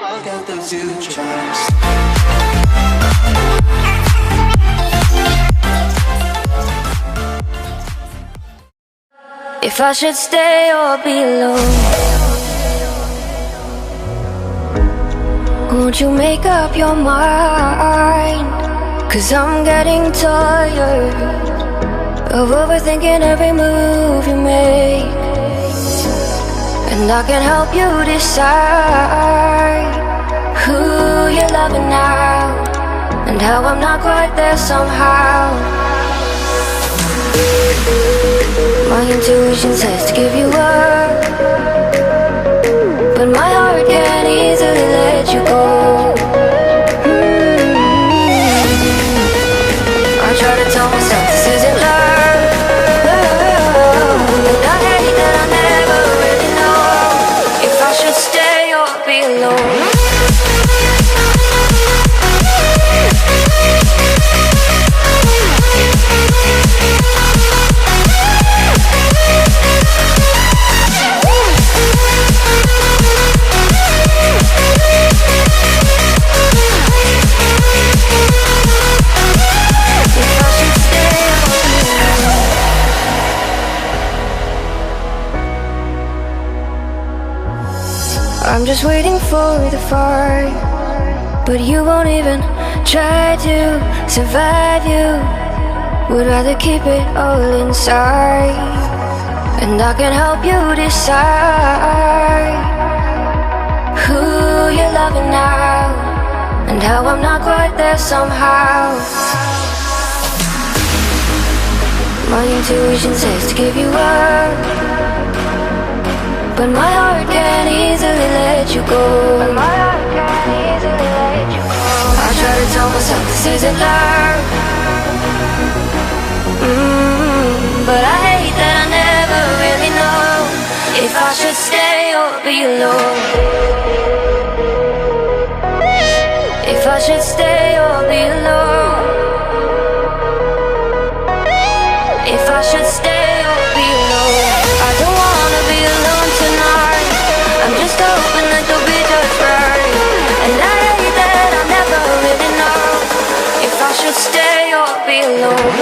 I'll get them to trust. If I should stay or be alone, won't you make up your mind? 'Cause I'm getting tired of overthinking every move you make, and I can help you decide who you're loving now, and how I'm not quite there somehow. My intuition says to give you up, but my heart can't easily let you go. I try to tell myself this isn't love, and I hate that I never really know if I should stay or be alone. I'm just waiting for the fire, but you won't even try to survive. You would rather keep it all inside, and I can help you decide who you're loving now, and how I'm not quite there somehow. My intuition says to give you up, but my heart can't easily let you go. I try to tell myself this isn't love, but I hate that I never really know if I should stay or be alone. If I should stay or be alone. If I should stay or be alone. I don't wanna be alone tonight. I'm just hoping that you'll be just right, and I hate that I never really know if I should stay or be alone.